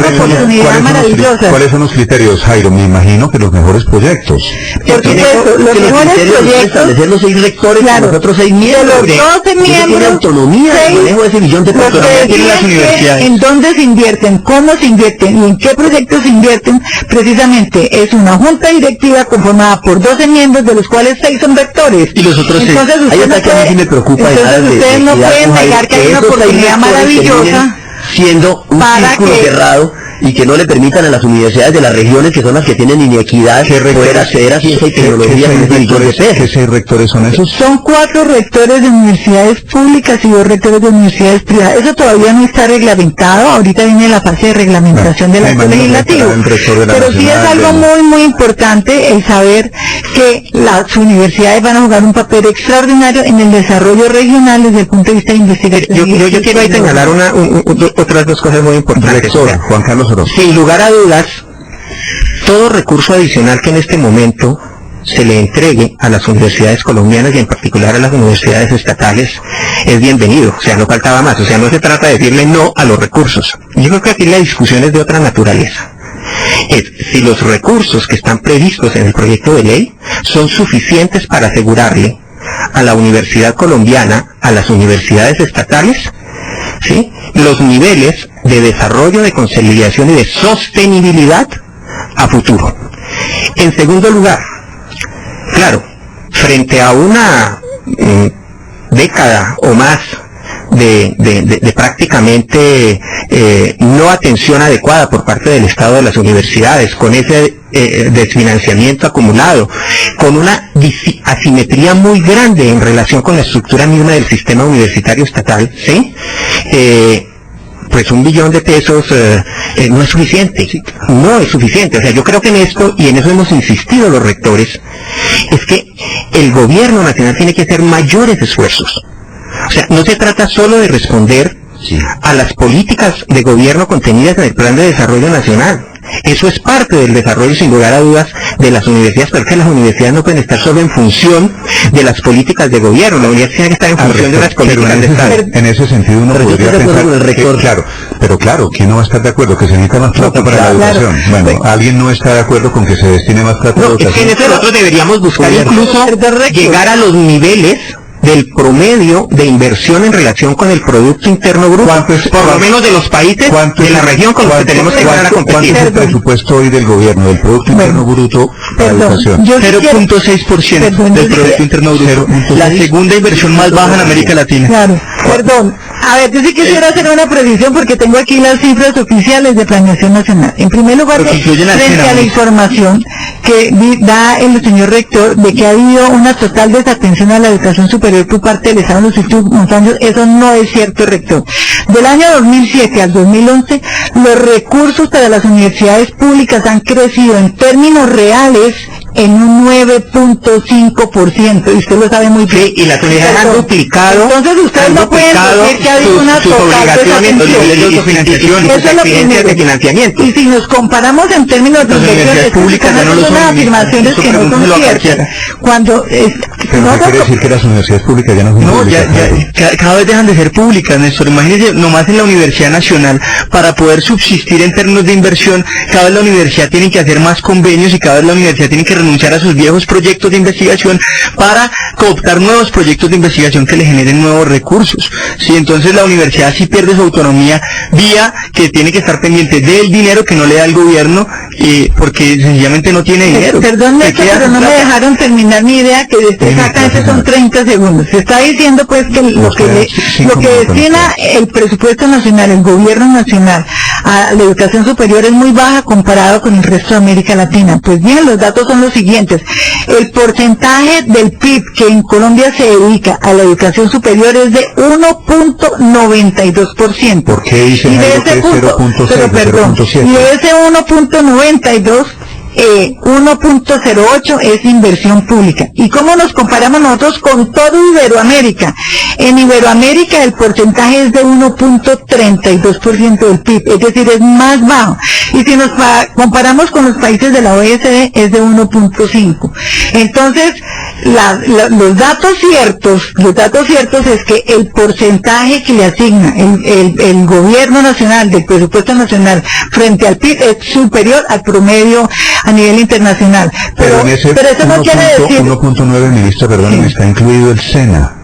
oportunidad maravillosa. ¿Cuáles son los criterios, Jairo? Me imagino que los mejores proyectos. Por supuesto, los mejores proyectos, establecer los 6 rectores, claro, los otros 6 miembros, de los 12 miembros, tiene autonomía de manejo de ese millón de personas que tienen las universidades. En dónde se invierten, cómo se invierten y en qué proyectos se invierten, precisamente es una junta directiva conformada por 12 miembros, de los cuales 6 son rectores. Y los otros 6. Entonces, Ahí está que a mí sí me preocupa. Entonces ustedes no pueden negar que hay una oportunidad maravillosa siendo un círculo cerrado y que no le permitan a las universidades de las regiones, que son las que tienen inequidad, poder acceder a ciencia y tecnología. ¿Qué 6 rectores son esos? Son 4 rectores de universidades públicas y 2 rectores de universidades privadas. Eso todavía no está reglamentado, ahorita viene la fase de reglamentación del acto legislativo. Pero sí es algo muy importante el saber que las universidades van a jugar un papel extraordinario en el desarrollo regional desde el punto de vista de investigación. Yo quiero ahí señalar otras 2 cosas muy importantes. Rector, Juan Carlos. Sin lugar a dudas, todo recurso adicional que en este momento se le entregue a las universidades colombianas y en particular a las universidades estatales es bienvenido. O sea, no faltaba más. O sea, no se trata de decirle no a los recursos. Yo creo que aquí la discusión es de otra naturaleza. Es si los recursos que están previstos en el proyecto de ley son suficientes para asegurarle a la universidad colombiana, a las universidades estatales, ¿sí?, los niveles de desarrollo, de consolidación y de sostenibilidad a futuro. En segundo lugar, claro, frente a una década o más de prácticamente no atención adecuada por parte del Estado de las universidades, con ese desfinanciamiento acumulado, con una asimetría muy grande en relación con la estructura misma del sistema universitario estatal, ¿sí? Pues $1 billón no es suficiente, no es suficiente. O sea, yo creo que en esto, y en eso hemos insistido los rectores, es que el gobierno nacional tiene que hacer mayores esfuerzos. O sea, no se trata solo de responder a las políticas de gobierno contenidas en el Plan de Desarrollo Nacional. Eso es parte del desarrollo, sin lugar a dudas, de las universidades, porque las universidades no pueden estar solo en función de las políticas de gobierno. La universidad tiene que estar en función de las políticas de Estado. En ese sentido uno podría pensar con el rector, claro, ¿quién no va a estar de acuerdo? Que se necesita más plata para la educación. Bueno, ¿alguien no está de acuerdo con que se destine más plata a la educación? Es que en ese nosotros deberíamos buscar incluso llegar a los niveles del promedio de inversión en relación con el Producto Interno Bruto, por lo menos de los países de la región con los que tenemos que llegar a competir. ¿Cuánto es el presupuesto hoy del gobierno, del Producto Interno Bruto para la educación? 0.6% del Producto Interno Bruto, la segunda inversión más baja en América Latina. Claro, perdón. A ver, yo sí quisiera hacer una previsión porque tengo aquí las cifras oficiales de Planeación Nacional. En primer lugar, frente a la información que da el señor rector de que ha habido una total desatención a la educación superior por parte del Estado en los últimos años, eso no es cierto, rector. Del año 2007 al 2011, los recursos para las universidades públicas han crecido en términos reales en un 9.5%, y usted lo sabe muy bien. Sí, y las universidades han duplicado. Entonces ustedes no pueden decir que ha habido una total desatención. Eso es lo primero. De financiamiento. Y si nos comparamos en términos de inversiones públicas, no son unas afirmaciones que no son ciertas. Cuando pero no quiere decir que las universidades públicas ya no son públicas. Cada vez dejan de ser públicas, Néstor. Imagínense, nomás en la Universidad Nacional, para poder subsistir en términos de inversión, cada vez la universidad tiene que hacer más convenios y cada vez la universidad tiene que renunciar a sus viejos proyectos de investigación para cooptar nuevos proyectos de investigación que le generen nuevos recursos. Sí, entonces la universidad sí pierde su autonomía vía que tiene que estar pendiente del dinero que no le da el gobierno porque sencillamente no tiene dinero. Perdón, Néstor, pero no me dejaron terminar mi idea, que exactamente son 30 segundos. Se está diciendo pues que lo que destina el presupuesto nacional, el gobierno nacional, a la educación superior es muy baja comparado con el resto de América Latina. Pues bien, los datos son los siguientes. El porcentaje del PIB que en Colombia se dedica a la educación superior es de 1.92%. ¿Por qué dicen que es 0.6? Pero perdón, y de ese 1.92, 1.08 es inversión pública. ¿Y cómo nos comparamos nosotros con todo Iberoamérica? En Iberoamérica el porcentaje es de 1.32% del PIB, es decir, es más bajo. Y si nos comparamos con los países de la OECD es de 1.5. Entonces, los datos ciertos es que el porcentaje que le asigna el gobierno nacional del presupuesto nacional frente al PIB es superior al promedio a nivel internacional. Pero eso no quiere decir... 1.9, ministra, perdón, está incluido el SENA,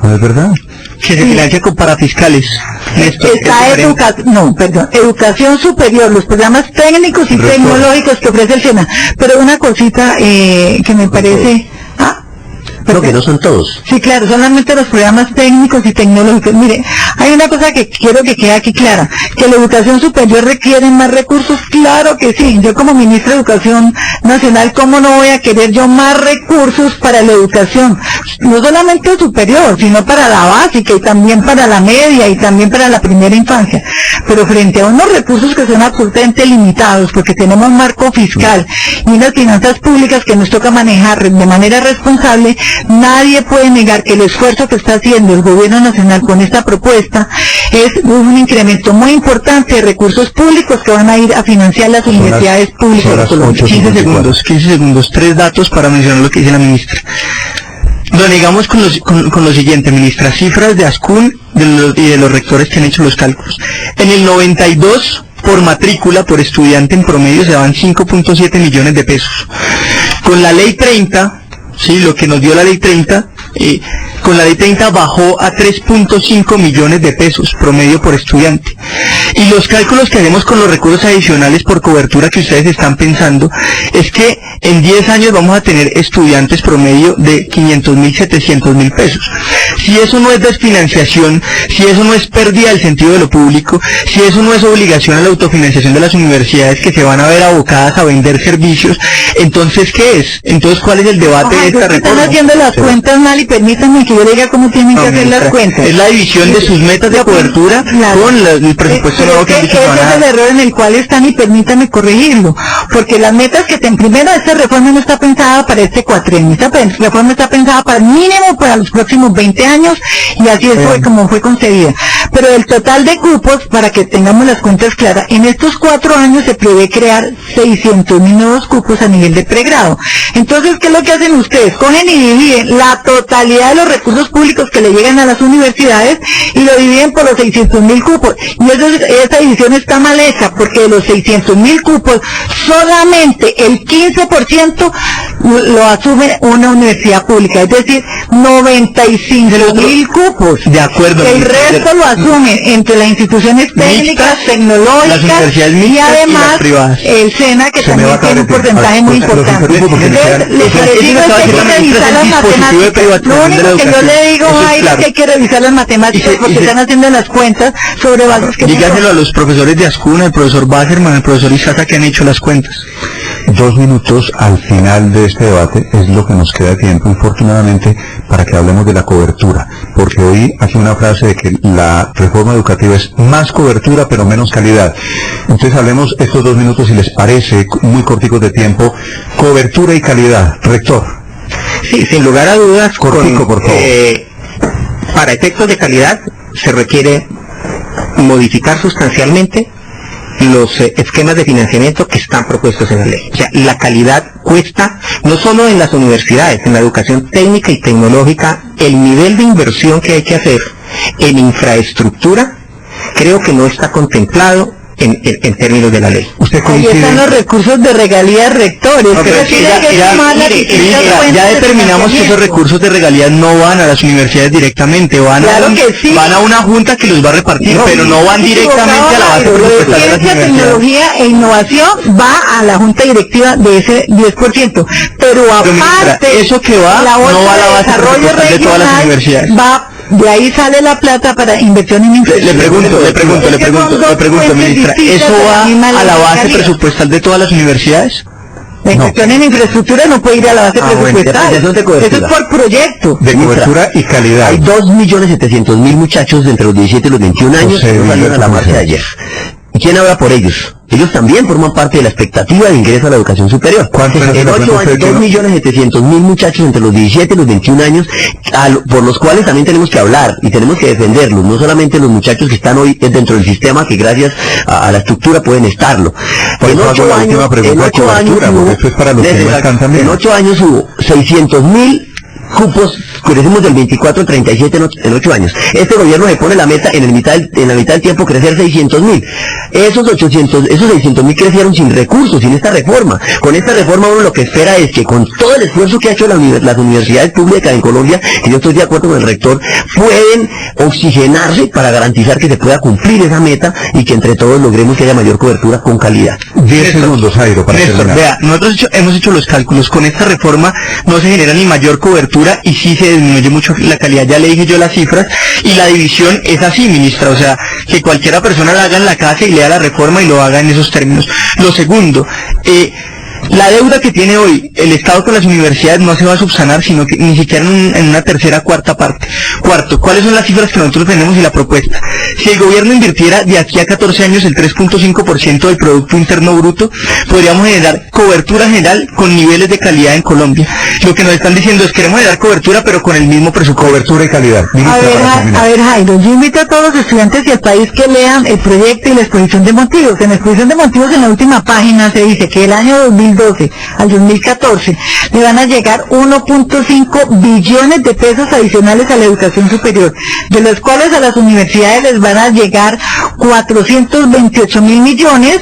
¿no es verdad? Que se financia con parafiscales. Educación superior, los programas técnicos y tecnológicos que ofrece el SENA. Pero una cosita que me parece... Pero que no son todos. Sí, claro, solamente los programas técnicos y tecnológicos. Mire, hay una cosa que quiero que quede aquí clara, que la educación superior requiere más recursos, claro que sí. Yo como ministra de Educación Nacional, ¿cómo no voy a querer yo más recursos para la educación? No solamente superior, sino para la básica y también para la media y también para la primera infancia. Pero frente a unos recursos que son absolutamente limitados, porque tenemos un marco fiscal y unas finanzas públicas que nos toca manejar de manera responsable, nadie puede negar que el esfuerzo que está haciendo el gobierno nacional con esta propuesta es un incremento muy importante de recursos públicos que van a ir a financiar las universidades públicas de Colombia. 15 segundos, 3 datos para mencionar lo que dice la ministra. Lo negamos con lo siguiente, ministra, cifras de ASCUN y de los rectores que han hecho los cálculos. En el 92, por matrícula, por estudiante en promedio, se daban 5.7 millones de pesos. Con la ley 30, sí, lo que nos dio la ley 30, con la ley 30 bajó a 3.5 millones de pesos promedio por estudiante. Y los cálculos que hacemos con los recursos adicionales por cobertura que ustedes están pensando, es que en 10 años vamos a tener estudiantes promedio de 500.000, 700.000 pesos. Si eso no es desfinanciación, si eso no es pérdida del sentido de lo público, si eso no es obligación a la autofinanciación de las universidades que se van a ver abocadas a vender servicios, entonces ¿qué es? Entonces ¿cuál es el debate de esta reforma? Están haciendo las cuentas mal y permítanme que yo le diga cómo tienen que hacer las cuentas. Es la división de sus metas de cobertura con el presupuesto nuevo que han dicho que van a dar. Ese es el error en el cual están y permítanme corregirlo, porque las metas que primero esta reforma no está pensada para este cuatrienio, esta reforma está pensada para mínimo para los próximos 20 años y así fue como fue concebida. Pero el total de cupos, para que tengamos las cuentas claras, en estos 4 años se prevé crear 600.000 nuevos cupos a nivel de pregrado. Entonces, ¿qué es lo que hacen ustedes? Cogen y dividen la totalidad de los recursos públicos que le llegan a las universidades y lo dividen por los 600.000 cupos. Y esa división está mal hecha, porque de los 600.000 cupos, solamente el 15% lo asume una universidad pública, es decir, 95.000 cupos. De acuerdo. El resto lo asumen entre las instituciones técnicas, tecnológicas, las universidades y además el SENA, que también tiene un porcentaje muy importante. Les digo que hay que revisar las matemáticas. Lo único que yo le digo es que hay que revisar las matemáticas porque están haciendo las cuentas sobre bases que... Dígaselo a los profesores de ASCUN, al profesor Basserman, al profesor Isata, que han hecho las cuentas. 2 minutos al final de este debate es lo que nos queda de tiempo, infortunadamente, para que hablemos de la cobertura, porque hoy hace una frase de que la reforma educativa es más cobertura pero menos calidad. Entonces hablemos estos 2 minutos, si les parece, muy corticos de tiempo, cobertura y calidad. Rector. Sí, sin lugar a dudas, cortico, por favor. Para efectos de calidad se requiere modificar sustancialmente los esquemas de financiamiento que están propuestos en la ley. O sea, la calidad cuesta, no solo en las universidades, en la educación técnica y tecnológica, el nivel de inversión que hay que hacer en infraestructura, creo que no está contemplado en términos de la ley. ¿Usted coincide? Ahí están los recursos de regalías rectores. No, ya determinamos que esos recursos de regalías no van a las universidades directamente, van a una junta que los va a repartir, pero no van directamente a la base presupuestal de las universidades. Tecnología e innovación va a la junta directiva de ese 10%, pero aparte, eso que va no va a la base presupuestal de todas las universidades. De ahí sale la plata para inversión en infraestructura. Le pregunto, ministra, ¿eso va a la base presupuestal de todas las universidades? La inversión en infraestructura no puede ir a la base presupuestal. Eso es por proyecto. De cobertura y calidad. Hay 2.700.000 muchachos de entre los 17 y los 21 años que no salieron a la marcha de ayer. ¿Y quién habla por ellos? Ellos también forman parte de la expectativa de ingreso a la educación superior. En 8 años, 2.700.000 muchachos entre los 17 y los 21 años, por los cuales también tenemos que hablar y tenemos que defenderlos, no solamente los muchachos que están hoy dentro del sistema, que gracias a la estructura pueden estarlo. En 8 años hubo 600.000 cupos, crecemos del 24 al 37 en 8 años. Este gobierno se pone la meta en la mitad del tiempo crecer 600.000. Esos 600.000 crecieron sin recursos, sin esta reforma. Con esta reforma uno lo que espera es que con todo el esfuerzo que ha hecho las universidades públicas en Colombia, que yo estoy de acuerdo con el rector, pueden oxigenarse para garantizar que se pueda cumplir esa meta y que entre todos logremos que haya mayor cobertura con calidad. 10 segundos, Jairo, para terminar. Vea, nosotros hemos hecho los cálculos. Con esta reforma no se genera ni mayor cobertura y sí se disminuye mucho la calidad. Ya le dije yo las cifras y la división es así, ministra. O sea, que cualquiera persona la haga en la casa y lea la reforma y lo haga en esos términos. Lo segundo, la deuda que tiene hoy el Estado con las universidades no se va a subsanar, sino que ni siquiera en una tercera, cuarta parte. Cuarto, ¿cuáles son las cifras que nosotros tenemos y la propuesta? Si el gobierno invirtiera de aquí a 14 años el 3.5% del Producto Interno Bruto, podríamos generar cobertura general con niveles de calidad en Colombia. Lo que nos están diciendo es queremos generar cobertura, pero con el mismo presupuesto. Cobertura y calidad. A ver, Jairo, yo invito a todos los estudiantes y al país que lean el proyecto y la exposición de motivos. En la exposición de motivos, en la última página, se dice que el año 2012 al 2014 le van a llegar 1.5 billones de pesos adicionales a la educación superior, de los cuales a las universidades les van a llegar 428.000 millones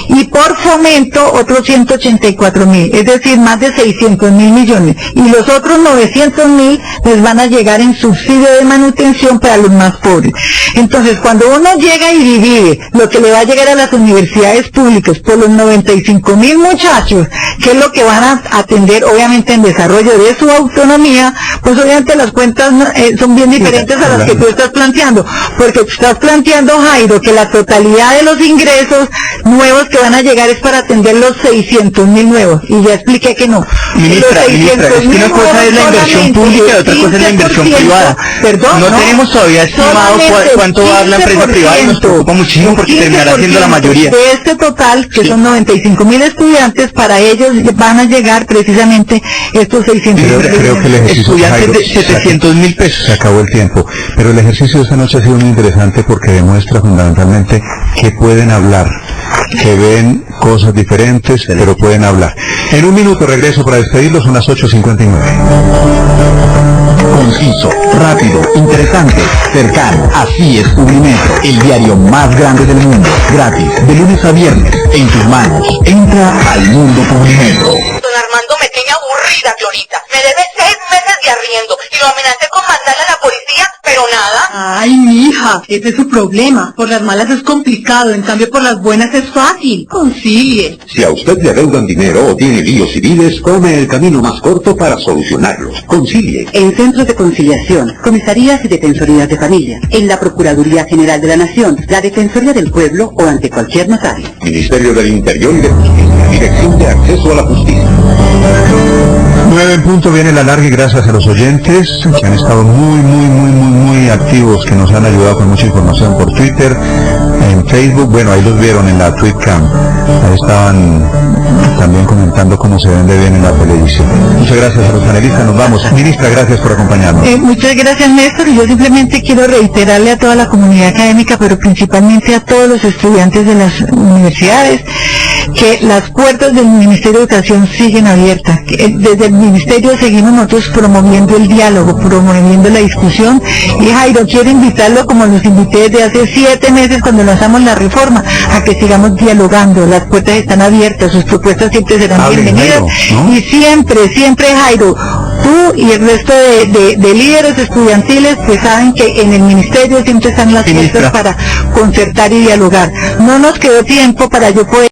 y por fomento otros 184.000, es decir, más de 600.000 millones, y los otros 900.000 les van a llegar en subsidio de manutención para los más pobres. Entonces, cuando uno llega y divide lo que le va a llegar a las universidades públicas por los 95.000 muchachos, que es lo que van a atender obviamente en desarrollo de su autonomía, pues obviamente las cuentas son bien diferentes a las que tú estás planteando, porque tú estás planteando, Jairo, que la totalidad de los ingresos nuevos que van a llegar es para atender los 600.000 nuevos, y ya expliqué que no. Ministra, es que una cosa es la inversión pública y otra cosa es la inversión privada. Perdón, no tenemos todavía estimado cuánto va a dar la empresa privada y nos preocupa muchísimo porque terminará siendo la mayoría. De este total, que son 95.000 estudiantes, para ellos van a llegar precisamente estos 600.000. Creo que el ejercicio, estudiantes de 700.000 pesos. Se acabó el tiempo, pero el ejercicio de esta noche ha sido muy interesante porque demuestra fundamentalmente que pueden hablar, que ven cosas diferentes, pero pueden hablar. En un minuto regreso para despedirlos, son las 8:59. Conciso, rápido, interesante, cercano. Así es Publimetro, el diario más grande del mundo. Gratis, de lunes a viernes, en tus manos. Entra al mundo Publimetro. Don Armando me tiene aburrida, Florita. Me debe 6 meses de arriendo y lo amenacé con mandarle a la policía, pero nada. Ay, mija, ese es su problema. Por las malas es complicado, en cambio por las buenas es fácil. Concilie. Si a usted le adeudan dinero o tiene líos civiles, tome el camino más corto para solucionarlos. Concilie. En centros de conciliación, comisarías y defensorías de familia, en la Procuraduría General de la Nación, la Defensoría del Pueblo o ante cualquier notario. Ministerio del Interior y de Justicia, Dirección de Acceso a la Justicia. 9 en punto, viene la larga y gracias a los oyentes que han estado muy activos, que nos han ayudado con mucha información por Twitter, en Facebook, bueno, ahí los vieron en la Tweetcam, ahí estaban también comentando cómo se vende bien en la televisión. Muchas gracias a los panelistas, nos vamos. Ministra, gracias por acompañarnos. Muchas gracias, Néstor, y yo simplemente quiero reiterarle a toda la comunidad académica, pero principalmente a todos los estudiantes de las universidades, que las puertas del Ministerio de Educación siguen abiertas. Desde el Ministerio seguimos nosotros promoviendo el diálogo, promoviendo la discusión, y Jairo, quiero invitarlo, como los invité desde hace 7 meses cuando lanzamos la reforma, a que sigamos dialogando. Las puertas están abiertas, sus propuestas siempre serán bienvenidas, ¿no? Y siempre, Jairo, tú y el resto de líderes estudiantiles que saben que en el Ministerio siempre están las puertas para concertar y dialogar. No nos quedó tiempo para yo poder